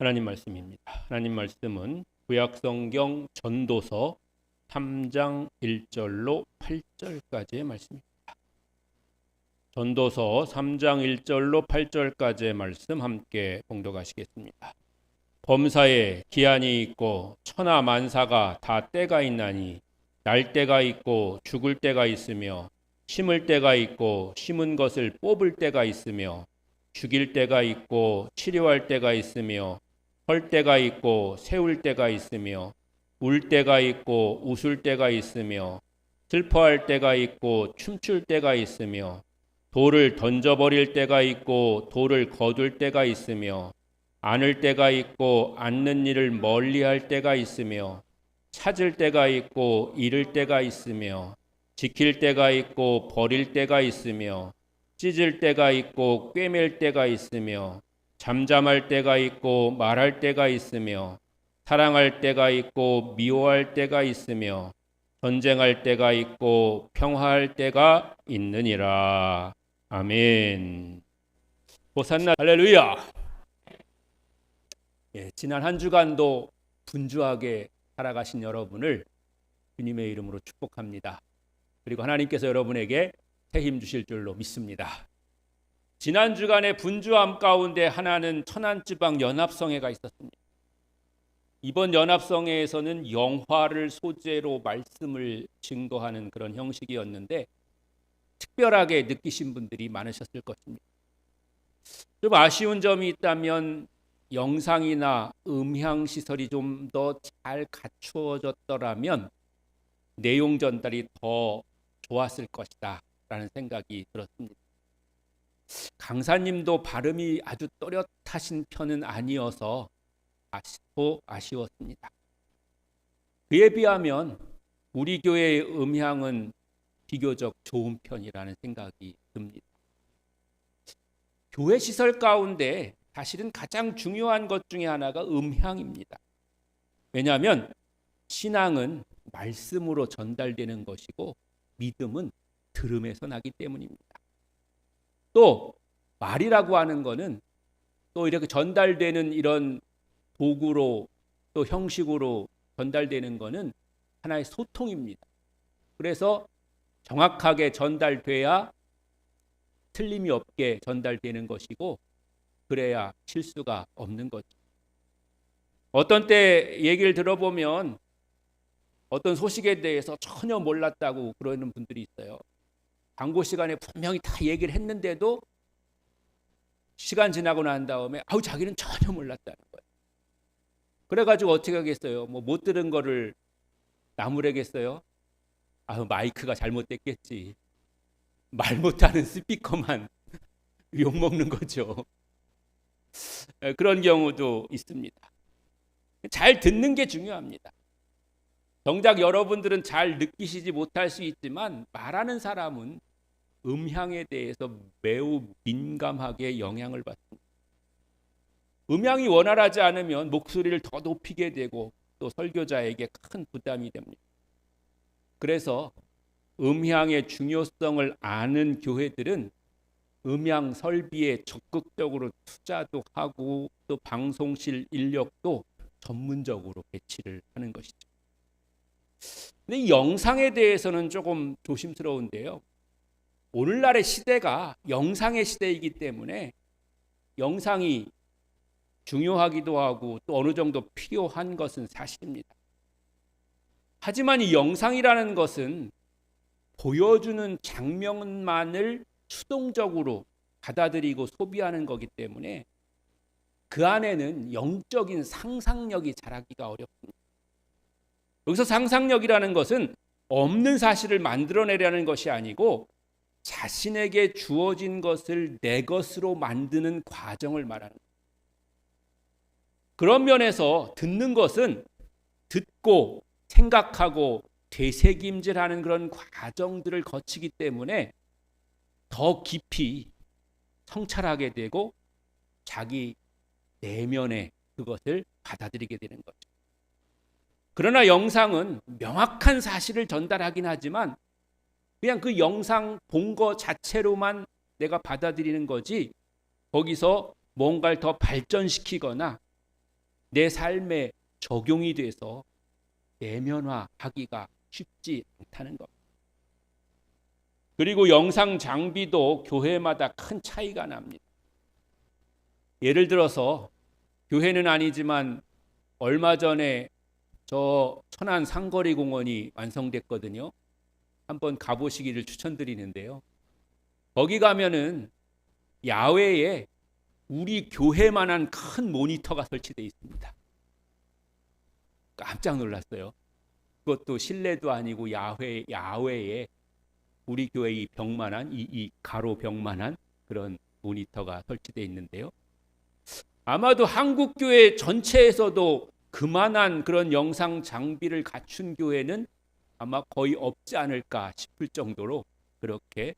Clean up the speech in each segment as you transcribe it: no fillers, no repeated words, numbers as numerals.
하나님 말씀입니다. 하나님 말씀은 구약성경 전도서 3장 1절로 8절까지의 말씀입니다. 전도서 3장 1절로 8절까지의 말씀 함께 봉독하시겠습니다. 범사에 기한이 있고 천하 만사가 다 때가 있나니 날 때가 있고 죽을 때가 있으며 심을 때가 있고 심은 것을 뽑을 때가 있으며 죽일 때가 있고 치료할 때가 있으며 헐 때가 있고 세울 때가 있으며 울 때가 있고 웃을 때가 있으며 슬퍼할 때가 있고 춤출 때가 있으며 돌을 던져버릴 때가 있고 돌을 거둘 때가 있으며 안을 때가 있고 앉는 일을 멀리할 때가 있으며 찾을 때가 있고 잃을 때가 있으며 지킬 때가 있고 버릴 때가 있으며 찢을 때가 있고 꿰맬 때가 있으며 잠잠할 때가 있고 말할 때가 있으며 사랑할 때가 있고 미워할 때가 있으며 전쟁할 때가 있고 평화할 때가 있느니라. 아멘. 호산나 할렐루야. 지난 한 주간도 분주하게 살아가신 여러분을 주님의 이름으로 축복합니다. 그리고 하나님께서 여러분에게 새 힘 주실 줄로 믿습니다. 지난 주간의 분주함 가운데 하나는 천안지방 연합성회가 있었습니다. 이번 연합성회에서는 영화를 소재로 말씀을 증거하는 그런 형식이었는데 특별하게 느끼신 분들이 많으셨을 것입니다. 좀 아쉬운 점이 있다면 영상이나 음향 시설이 좀 더 잘 갖추어졌더라면 내용 전달이 더 좋았을 것이다 라는 생각이 들었습니다. 강사님도 발음이 아주 또렷하신 편은 아니어서 아쉬웠습니다. 그에 비하면 우리 교회의 음향은 비교적 좋은 편이라는 생각이 듭니다. 교회 시설 가운데 사실은 가장 중요한 것 중에 하나가 음향입니다. 왜냐하면 신앙은 말씀으로 전달되는 것이고 믿음은 들음에서 나기 때문입니다. 또 말이라고 하는 것은 또 이렇게 전달되는 이런 도구로 또 형식으로 전달되는 것은 하나의 소통입니다. 그래서 정확하게 전달돼야 틀림이 없게 전달되는 것이고 그래야 실수가 없는 거죠. 어떤 때 얘기를 들어보면 어떤 소식에 대해서 전혀 몰랐다고 그러는 분들이 있어요. 광고 시간에 분명히 다 얘기를 했는데도 시간 지나고 난 다음에 자기는 전혀 몰랐다는 거예요. 그래가지고 어떻게 하겠어요? 못 들은 거를 나무래겠어요? 마이크가 잘못됐겠지. 말 못하는 스피커만 욕먹는 거죠. 그런 경우도 있습니다. 잘 듣는 게 중요합니다. 정작 여러분들은 잘 느끼시지 못할 수 있지만 말하는 사람은 음향에 대해서 매우 민감하게 영향을 받습니다. 음향이 원활하지 않으면 목소리를 더 높이게 되고 또 설교자에게 큰 부담이 됩니다. 그래서 음향의 중요성을 아는 교회들은 음향 설비에 적극적으로 투자도 하고 또 방송실 인력도 전문적으로 배치를 하는 것이죠. 근데 이 영상에 대해서는 조금 조심스러운데요. 오늘날의 시대가 영상의 시대이기 때문에 영상이 중요하기도 하고 또 어느 정도 필요한 것은 사실입니다. 하지만 이 영상이라는 것은 보여주는 장면만을 수동적으로 받아들이고 소비하는 거기 때문에 그 안에는 영적인 상상력이 자라기가 어렵습니다. 여기서 상상력이라는 것은 없는 사실을 만들어내려는 것이 아니고 자신에게 주어진 것을 내 것으로 만드는 과정을 말하는 거예요. 그런 면에서 듣는 것은 듣고 생각하고 되새김질하는 그런 과정들을 거치기 때문에 더 깊이 성찰하게 되고 자기 내면에 그것을 받아들이게 되는 거죠. 그러나 영상은 명확한 사실을 전달하긴 하지만 그냥 그 영상 본 거 자체로만 내가 받아들이는 거지 거기서 뭔가를 더 발전시키거나 내 삶에 적용이 돼서 내면화하기가 쉽지 않다는 것. 그리고 영상 장비도 교회마다 큰 차이가 납니다. 예를 들어서 교회는 아니지만 얼마 전에 저 천안 상거리 공원이 완성됐거든요. 한번 가보시기를 추천드리는데요. 거기 가면은 야외에 우리 교회만한 큰 모니터가 설치되어 있습니다. 깜짝 놀랐어요. 그것도 실내도 아니고 야외에 우리 교회 이 벽만한 이 가로 벽만한 그런 모니터가 설치되어 있는데요. 아마도 한국 교회 전체에서도 그만한 그런 영상 장비를 갖춘 교회는 아마 거의 없지 않을까 싶을 정도로 그렇게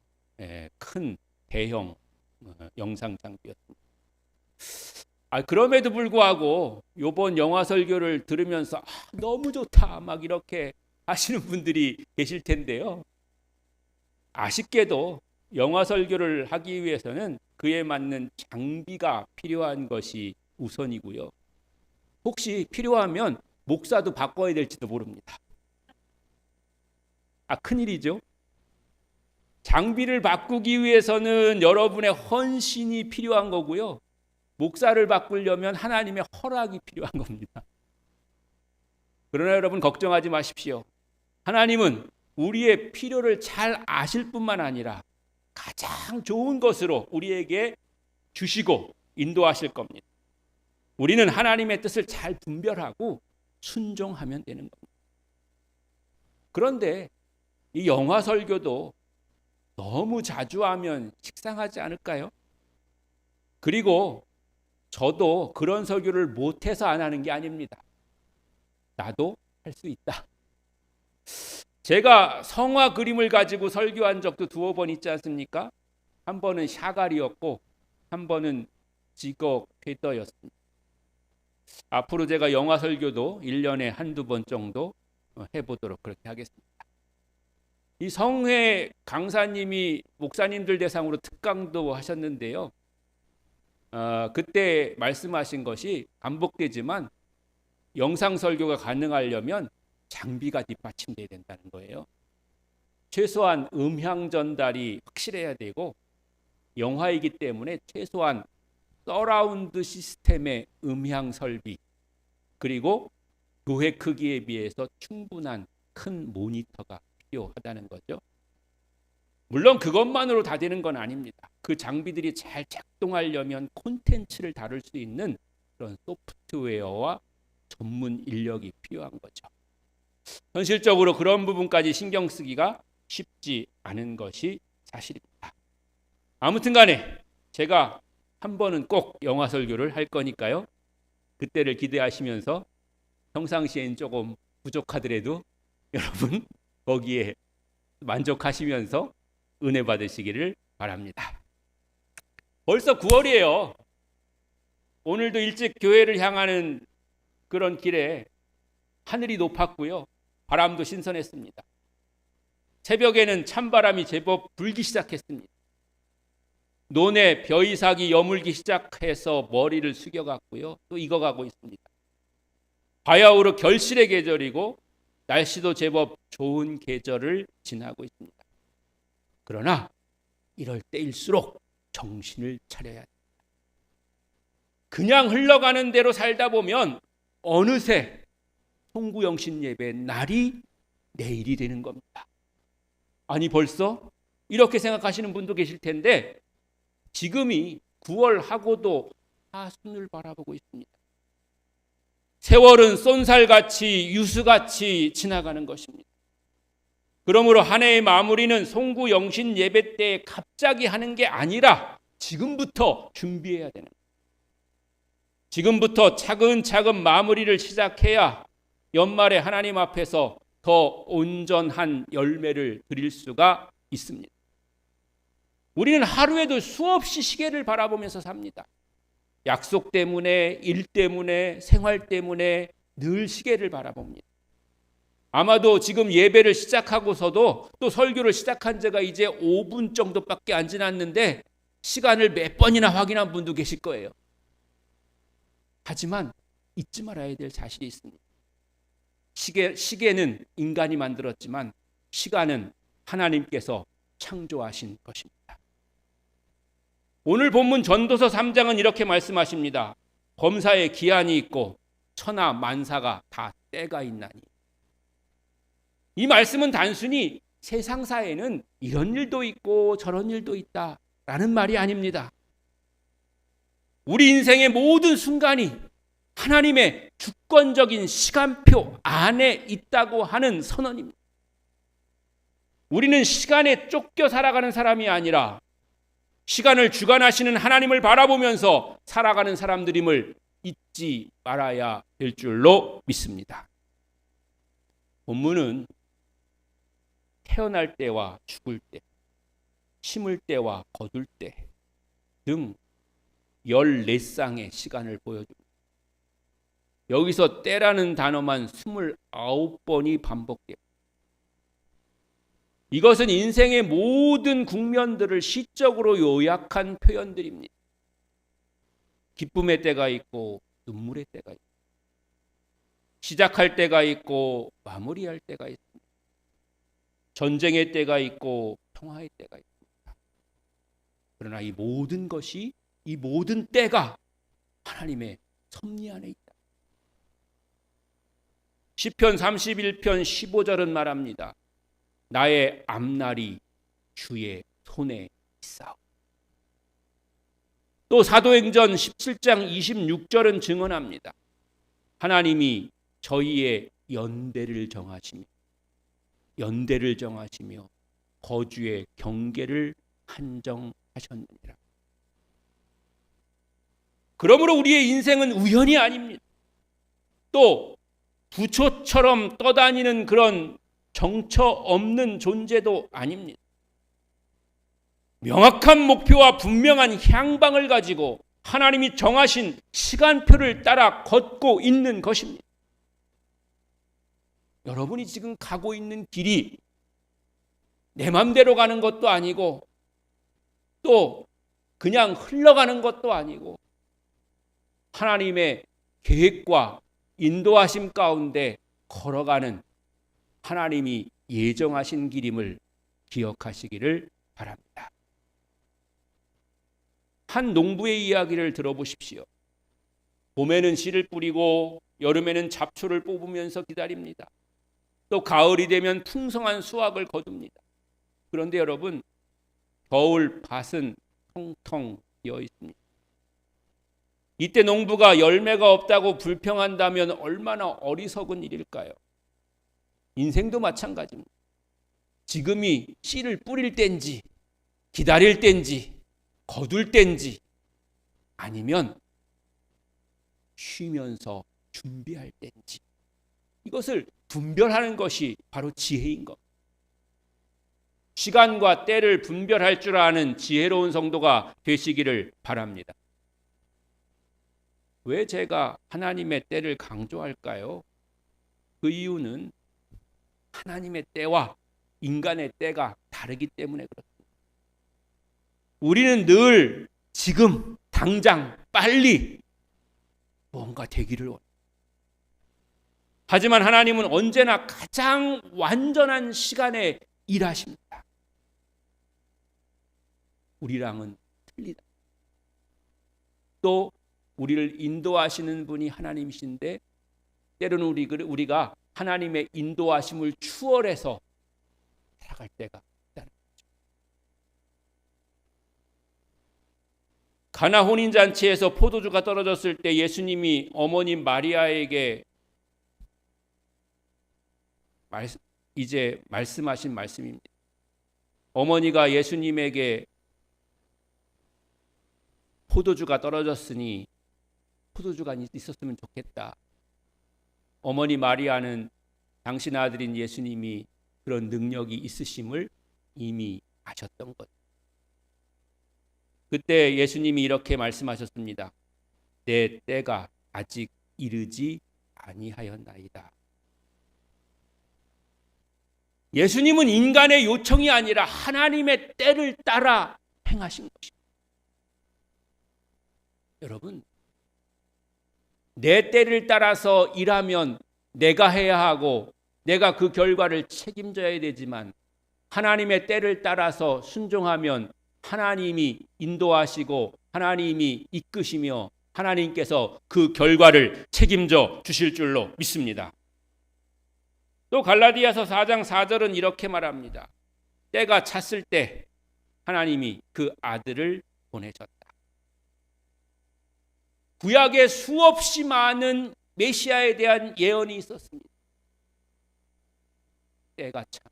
큰 대형 영상 장비였습니다. 그럼에도 불구하고 이번 영화 설교를 들으면서 너무 좋다 막 이렇게 하시는 분들이 계실 텐데요. 아쉽게도 영화 설교를 하기 위해서는 그에 맞는 장비가 필요한 것이 우선이고요. 혹시 필요하면 목사도 바꿔야 될지도 모릅니다. 큰일이죠. 장비를 바꾸기 위해서는 여러분의 헌신이 필요한 거고요. 목사를 바꾸려면 하나님의 허락이 필요한 겁니다. 그러나 여러분 걱정하지 마십시오. 하나님은 우리의 필요를 잘 아실 뿐만 아니라 가장 좋은 것으로 우리에게 주시고 인도하실 겁니다. 우리는 하나님의 뜻을 잘 분별하고 순종하면 되는 겁니다. 그런데 이 영화 설교도 너무 자주 하면 식상하지 않을까요? 그리고 저도 그런 설교를 못해서 안 하는 게 아닙니다. 나도 할 수 있다. 제가 성화 그림을 가지고 설교한 적도 두어 번 있지 않습니까? 한 번은 샤갈이었고 한 번은 지거 궤더였습니다. 앞으로 제가 영화 설교도 1년에 한두 번 정도 해보도록 그렇게 하겠습니다. 이 성회 강사님이 목사님들 대상으로 특강도 하셨는데요. 그때 말씀하신 것이 반복되지만 영상 설교가 가능하려면 장비가 뒷받침돼야 된다는 거예요. 최소한 음향 전달이 확실해야 되고 영화이기 때문에 최소한 서라운드 시스템의 음향 설비 그리고 교회 크기에 비해서 충분한 큰 모니터가 필요하다는 거죠. 물론 그것만으로 다 되는 건 아닙니다. 그 장비들이 잘 작동하려면 콘텐츠를 다룰 수 있는 그런 소프트웨어와 전문 인력이 필요한 거죠. 현실적으로 그런 부분까지 신경 쓰기가 쉽지 않은 것이 사실입니다. 아무튼 간에 제가 한 번은 꼭 영화 설교를 할 거니까요. 그때를 기대하시면서 평상시엔 조금 부족하더라도 여러분 거기에 만족하시면서 은혜 받으시기를 바랍니다. 벌써 9월이에요. 오늘도 일찍 교회를 향하는 그런 길에 하늘이 높았고요. 바람도 신선했습니다. 새벽에는 찬바람이 제법 불기 시작했습니다. 논에 벼이삭이 여물기 시작해서 머리를 숙여갔고요. 또 익어가고 있습니다. 바야흐로 결실의 계절이고 날씨도 제법 좋은 계절을 지나고 있습니다. 그러나 이럴 때일수록 정신을 차려야 합니다. 그냥 흘러가는 대로 살다 보면 어느새 송구영신 예배 날이 내일이 되는 겁니다. 아니 벌써? 이렇게 생각하시는 분도 계실 텐데 지금이 9월하고도 하순을 바라보고 있습니다. 세월은 쏜살같이 유수같이 지나가는 것입니다. 그러므로 한 해의 마무리는 송구영신 예배 때 갑자기 하는 게 아니라 지금부터 준비해야 되는 거예요. 지금부터 차근차근 마무리를 시작해야 연말에 하나님 앞에서 더 온전한 열매를 드릴 수가 있습니다. 우리는 하루에도 수없이 시계를 바라보면서 삽니다. 약속 때문에, 일 때문에, 생활 때문에 늘 시계를 바라봅니다. 아마도 지금 예배를 시작하고서도 또 설교를 시작한 지가 이제 5분 정도밖에 안 지났는데 시간을 몇 번이나 확인한 분도 계실 거예요. 하지만 잊지 말아야 될 사실이 있습니다. 시계는 인간이 만들었지만 시간은 하나님께서 창조하신 것입니다. 오늘 본문 전도서 3장은 이렇게 말씀하십니다. 범사에 기한이 있고 천하 만사가 다 때가 있나니. 이 말씀은 단순히 세상사에는 이런 일도 있고 저런 일도 있다라는 말이 아닙니다. 우리 인생의 모든 순간이 하나님의 주권적인 시간표 안에 있다고 하는 선언입니다. 우리는 시간에 쫓겨 살아가는 사람이 아니라 시간을 주관하시는 하나님을 바라보면서 살아가는 사람들임을 잊지 말아야 될 줄로 믿습니다. 본문은 태어날 때와 죽을 때, 심을 때와 거둘 때 등 14쌍의 시간을 보여줍니다. 여기서 때라는 단어만 29번이 반복돼요. 이것은 인생의 모든 국면들을 시적으로 요약한 표현들입니다. 기쁨의 때가 있고 눈물의 때가 있고 시작할 때가 있고 마무리할 때가 있습니다. 전쟁의 때가 있고 평화의 때가 있습니다. 그러나 이 모든 것이, 이 모든 때가 하나님의 섭리 안에 있다. 시편 31편 15절은 말합니다. 나의 앞날이 주의 손에 있사오. 또 사도행전 17장 26절은 증언합니다. 하나님이 저희의 연대를 정하시며 거주의 경계를 한정하셨느니라. 그러므로 우리의 인생은 우연이 아닙니다. 또 부초처럼 떠다니는 그런 정처 없는 존재도 아닙니다. 명확한 목표와 분명한 향방을 가지고 하나님이 정하신 시간표를 따라 걷고 있는 것입니다. 여러분이 지금 가고 있는 길이 내 맘대로 가는 것도 아니고 또 그냥 흘러가는 것도 아니고 하나님의 계획과 인도하심 가운데 걸어가는 하나님이 예정하신 길임을 기억하시기를 바랍니다. 한 농부의 이야기를 들어보십시오. 봄에는 씨를 뿌리고 여름에는 잡초를 뽑으면서 기다립니다. 또 가을이 되면 풍성한 수확을 거둡니다. 그런데 여러분, 겨울 밭은 텅텅 비어 있습니다. 이때 농부가 열매가 없다고 불평한다면 얼마나 어리석은 일일까요? 인생도 마찬가지입니다. 지금이 씨를 뿌릴 때인지 기다릴 때인지 거둘 때인지 아니면 쉬면서 준비할 때인지 이것을 분별하는 것이 바로 지혜인 것. 시간과 때를 분별할 줄 아는 지혜로운 성도가 되시기를 바랍니다. 왜 제가 하나님의 때를 강조할까요? 그 이유는 하나님의 때와 인간의 때가 다르기 때문에 그렇습니다. 우리는 늘 지금 당장 빨리 뭔가 되기를 원합니다. 하지만 하나님은 언제나 가장 완전한 시간에 일하십니다. 우리랑은 틀리다. 또 우리를 인도하시는 분이 하나님이신데 때로는 우리가 하나님의 인도하심을 추월해서 살아갈 때가 있다는 거죠. 가나 혼인잔치에서 포도주가 떨어졌을 때 예수님이 어머님 마리아에게 이제 말씀하신 말씀입니다. 어머니가 예수님에게 포도주가 떨어졌으니 포도주가 있었으면 좋겠다. 어머니 마리아는 당신 아들인 예수님이 그런 능력이 있으심을 이미 아셨던 것. 그때 예수님이 이렇게 말씀하셨습니다. 내 때가 아직 이르지 아니하였나이다. 예수님은 인간의 요청이 아니라 하나님의 때를 따라 행하신 것입니다. 여러분, 내 때를 따라서 일하면 내가 해야 하고 내가 그 결과를 책임져야 되지만 하나님의 때를 따라서 순종하면 하나님이 인도하시고 하나님이 이끄시며 하나님께서 그 결과를 책임져 주실 줄로 믿습니다. 또 갈라디아서 4장 4절은 이렇게 말합니다. 때가 찼을 때 하나님이 그 아들을 보내셨다. 구약에 수없이 많은 메시아에 대한 예언이 있었습니다. 때가 참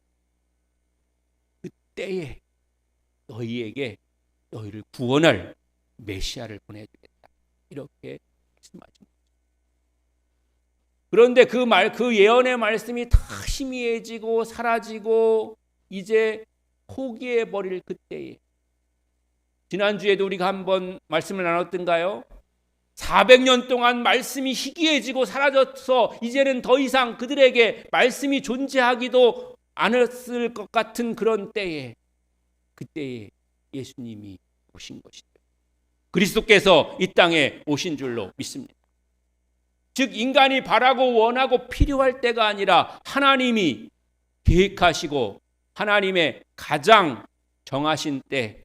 그때에 너희에게 너희를 구원할 메시아를 보내주겠다. 이렇게 말씀하십니다. 그런데 그 예언의 말씀이 다 희미해지고 사라지고 이제 포기해 버릴 그때에 지난주에도 우리가 한번 말씀을 나눴던가요? 400년 동안 말씀이 희귀해지고 사라져서 이제는 더 이상 그들에게 말씀이 존재하기도 않았을 것 같은 그런 때에 그때에 예수님이 오신 것이죠. 그리스도께서 이 땅에 오신 줄로 믿습니다. 즉 인간이 바라고 원하고 필요할 때가 아니라 하나님이 계획하시고 하나님의 가장 정하신 때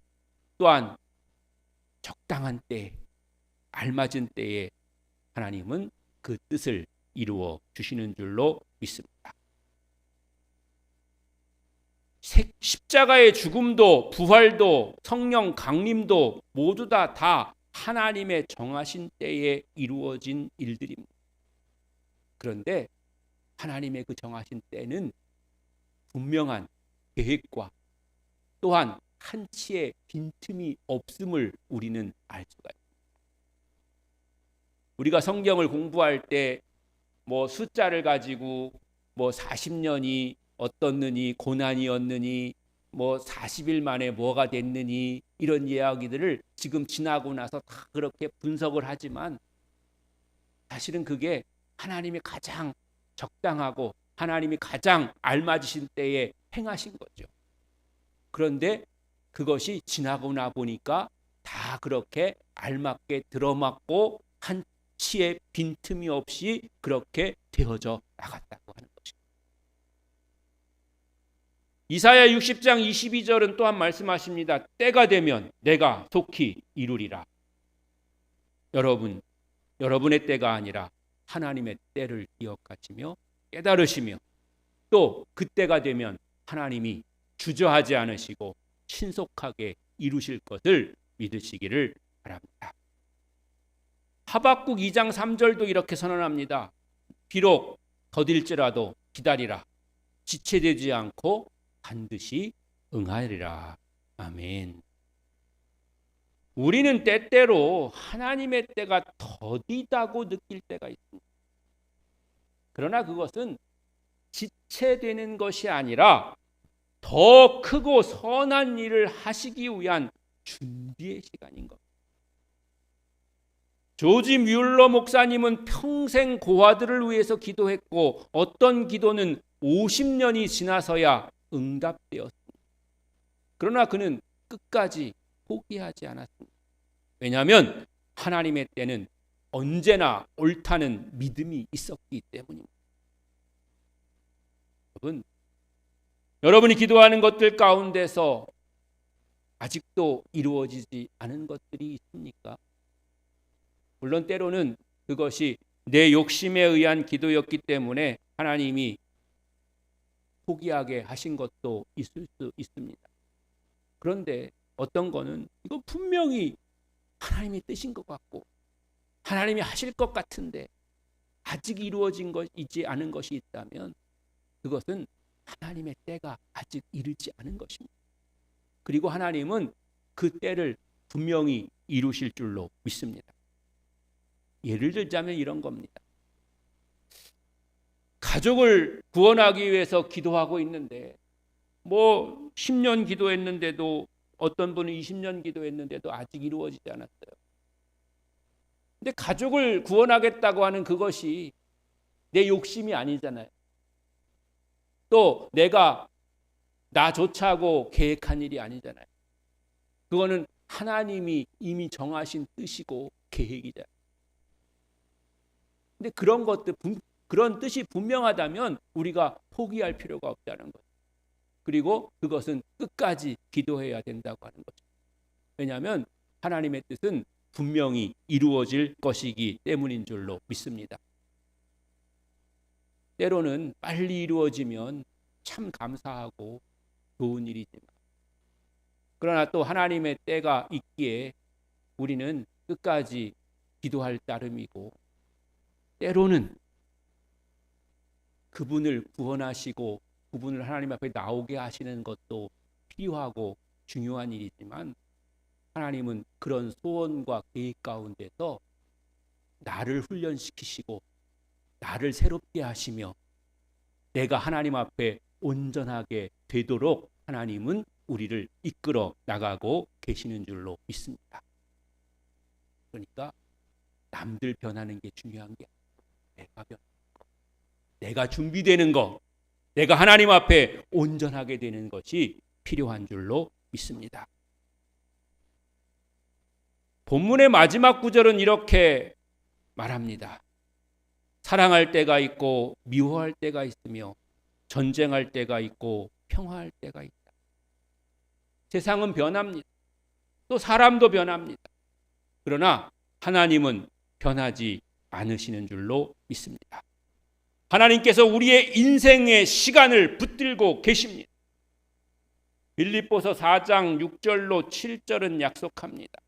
또한 적당한 때 알맞은 때에 하나님은 그 뜻을 이루어 주시는 줄로 믿습니다. 십자가의 죽음도 부활도 성령 강림도 모두 다 하나님의 정하신 때에 이루어진 일들입니다. 그런데 하나님의 그 정하신 때는 분명한 계획과 또한 한치의 빈틈이 없음을 우리는 알 수가 있습니다. 우리가 성경을 공부할 때 뭐 숫자를 가지고 뭐 40년이 어떻느니 고난이었느니 뭐 40일 만에 뭐가 됐느니 이런 이야기들을 지금 지나고 나서 다 그렇게 분석을 하지만 사실은 그게 하나님이 가장 적당하고 하나님이 가장 알맞으신 때에 행하신 거죠. 그런데 그것이 지나고 나 보니까 다 그렇게 알맞게 들어맞고 한치의 빈틈이 없이 그렇게 되어져 나갔다고 하는 것입니다. 이사야 60장 22절은 또한 말씀하십니다. 때가 되면 내가 속히 이루리라. 여러분의 때가 아니라 하나님의 때를 기억하시며 깨달으시며 또 그때가 되면 하나님이 주저하지 않으시고 신속하게 이루실 것을 믿으시기를 바랍니다. 하박국 2장 3절도 이렇게 선언합니다. 비록 더딜지라도 기다리라. 지체되지 않고 반드시 응하리라. 아멘. 우리는 때때로 하나님의 때가 더디다고 느낄 때가 있습니다. 그러나 그것은 지체되는 것이 아니라 더 크고 선한 일을 하시기 위한 준비의 시간인 것. 조지 뮬러 목사님은 평생 고아들을 위해서 기도했고 어떤 기도는 50년이 지나서야 응답되었습니다. 그러나 그는 끝까지 포기하지 않았습니다. 왜냐하면 하나님의 때는 언제나 옳다는 믿음이 있었기 때문입니다. 여러분이 기도하는 것들 가운데서 아직도 이루어지지 않은 것들이 있습니까? 물론 때로는 그것이 내 욕심에 의한 기도였기 때문에 하나님이 포기하게 하신 것도 있을 수 있습니다. 그런데 어떤 거는 이거 분명히 하나님의 뜻인 것 같고 하나님이 하실 것 같은데 아직 이루어진 것이지 않은 것이 있다면 그것은 하나님의 때가 아직 이르지 않은 것입니다. 그리고 하나님은 그 때를 분명히 이루실 줄로 믿습니다. 예를 들자면 이런 겁니다. 가족을 구원하기 위해서 기도하고 있는데 뭐 10년 기도했는데도 어떤 분은 20년 기도했는데도 아직 이루어지지 않았어요. 근데 가족을 구원하겠다고 하는 그것이 내 욕심이 아니잖아요. 또 내가 나조차고 계획한 일이 아니잖아요. 그거는 하나님이 이미 정하신 뜻이고 계획이잖아요. 근데 그런 뜻이 분명하다면 우리가 포기할 필요가 없다는 거죠. 그리고 그것은 끝까지 기도해야 된다고 하는 거죠. 왜냐하면 하나님의 뜻은 분명히 이루어질 것이기 때문인 줄로 믿습니다. 때로는 빨리 이루어지면 참 감사하고 좋은 일이지만, 그러나 또 하나님의 때가 있기에 우리는 끝까지 기도할 따름이고, 때로는 그분을 구원하시고 그분을 하나님 앞에 나오게 하시는 것도 필요하고 중요한 일이지만, 하나님은 그런 소원과 계획 가운데서 나를 훈련시키시고 나를 새롭게 하시며 내가 하나님 앞에 온전하게 되도록 하나님은 우리를 이끌어 나가고 계시는 줄로 믿습니다. 그러니까 남들 변하는 게 중요한 게 아니라 내가 변하는 거, 내가 준비되는 거, 내가 하나님 앞에 온전하게 되는 것이 필요한 줄로 믿습니다. 본문의 마지막 구절은 이렇게 말합니다. 사랑할 때가 있고 미워할 때가 있으며 전쟁할 때가 있고 평화할 때가 있다. 세상은 변합니다. 또 사람도 변합니다. 그러나 하나님은 변하지 않으시는 줄로 믿습니다. 하나님께서 우리의 인생의 시간을 붙들고 계십니다. 빌립보서 4장 6절로 7절은 약속합니다.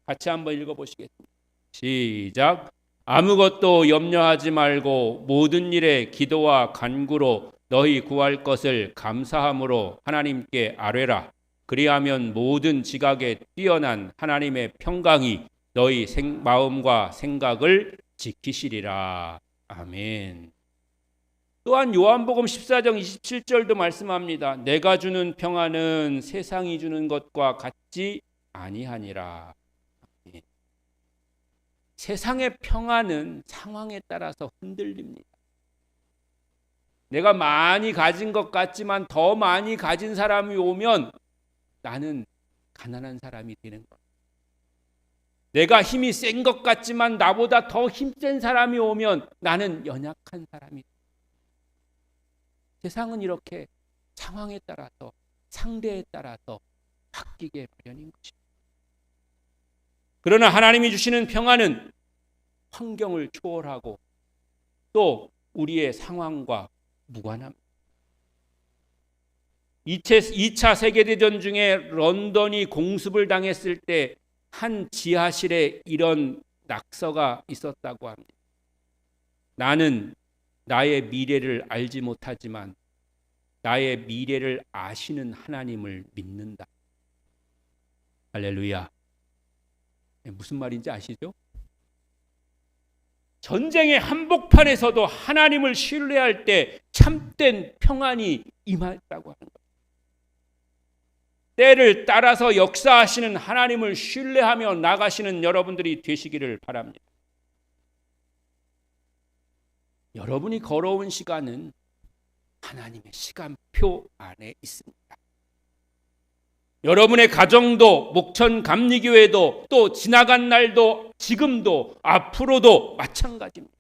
같이 한번 읽어보시겠습니다. 시작. 아무것도 염려하지 말고 모든 일에 기도와 간구로 너희 구할 것을 감사함으로 하나님께 아뢰라. 그리하면 모든 지각에 뛰어난 하나님의 평강이 너희 마음과 생각을 지키시리라. 아멘. 또한 요한복음 14장 27절도 말씀합니다. 내가 주는 평안은 세상이 주는 것과 같지 아니하니라. 세상의 평안은 상황에 따라서 흔들립니다. 내가 많이 가진 것 같지만 더 많이 가진 사람이 오면 나는 가난한 사람이 되는 거예요. 내가 힘이 센 것 같지만 나보다 더 힘센 사람이 오면 나는 연약한 사람이 돼요. 세상은 이렇게 상황에 따라서, 상대에 따라서 바뀌게 마련인 것입니다. 그러나 하나님이 주시는 평안은 환경을 초월하고 또 우리의 상황과 무관합니다. 2차 세계대전 중에 런던이 공습을 당했을 때 한 지하실에 이런 낙서가 있었다고 합니다. 나는 나의 미래를 알지 못하지만 나의 미래를 아시는 하나님을 믿는다. 할렐루야. 무슨 말인지 아시죠? 전쟁의 한복판에서도 하나님을 신뢰할 때 참된 평안이 임했다고 하는 것. 때를 따라서 역사하시는 하나님을 신뢰하며 나가시는 여러분들이 되시기를 바랍니다. 여러분이 걸어온 시간은 하나님의 시간표 안에 있습니다. 여러분의 가정도, 목천 감리교회도, 또 지나간 날도, 지금도, 앞으로도 마찬가지입니다.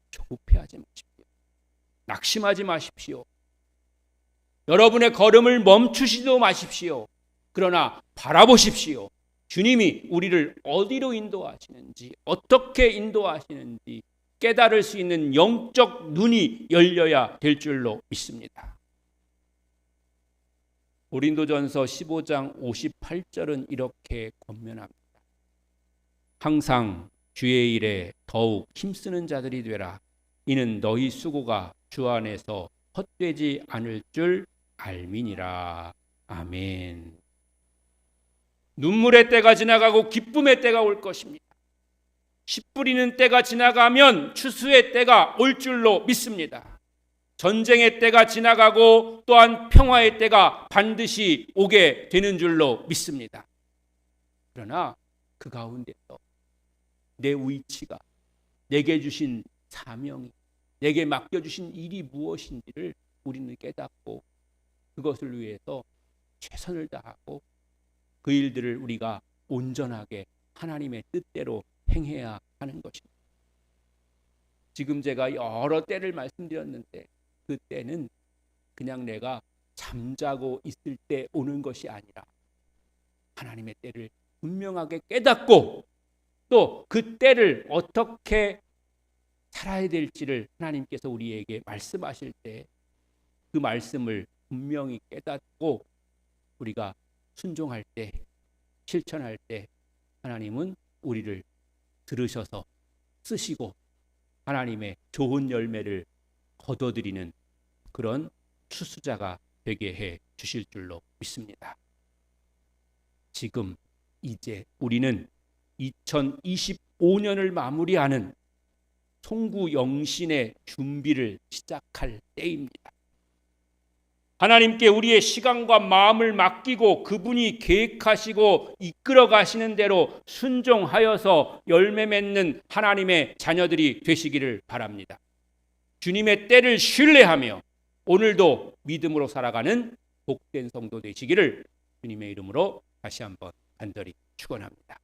조급해하지 마십시오. 낙심하지 마십시오. 여러분의 걸음을 멈추시도 마십시오. 그러나 바라보십시오. 주님이 우리를 어디로 인도하시는지, 어떻게 인도하시는지 깨달을 수 있는 영적 눈이 열려야 될 줄로 믿습니다. 고린도전서 15장 58절은 이렇게 권면합니다. 항상 주의 일에 더욱 힘쓰는 자들이 되라. 이는 너희 수고가 주 안에서 헛되지 않을 줄 알미니라. 아멘. 눈물의 때가 지나가고 기쁨의 때가 올 것입니다. 씨 뿌리는 때가 지나가면 추수의 때가 올 줄로 믿습니다. 전쟁의 때가 지나가고 또한 평화의 때가 반드시 오게 되는 줄로 믿습니다. 그러나 그 가운데서 내 위치가, 내게 주신 사명이, 내게 맡겨주신 일이 무엇인지를 우리는 깨닫고 그것을 위해서 최선을 다하고 그 일들을 우리가 온전하게 하나님의 뜻대로 행해야 하는 것입니다. 지금 제가 여러 때를 말씀드렸는데 그 때는 그냥 내가 잠자고 있을 때 오는 것이 아니라 하나님의 때를 분명하게 깨닫고 또 그 때를 어떻게 살아야 될지를 하나님께서 우리에게 말씀하실 때 그 말씀을 분명히 깨닫고 우리가 순종할 때, 실천할 때 하나님은 우리를 들으셔서 쓰시고 하나님의 좋은 열매를 거둬들이는 그런 추수자가 되게 해 주실 줄로 믿습니다. 지금 이제 우리는 2025년을 마무리하는 송구영신의 준비를 시작할 때입니다. 하나님께 우리의 시간과 마음을 맡기고 그분이 계획하시고 이끌어 가시는 대로 순종하여서 열매 맺는 하나님의 자녀들이 되시기를 바랍니다. 주님의 때를 신뢰하며 오늘도 믿음으로 살아가는 복된 성도 되시기를 주님의 이름으로 다시 한번 간절히 축원합니다.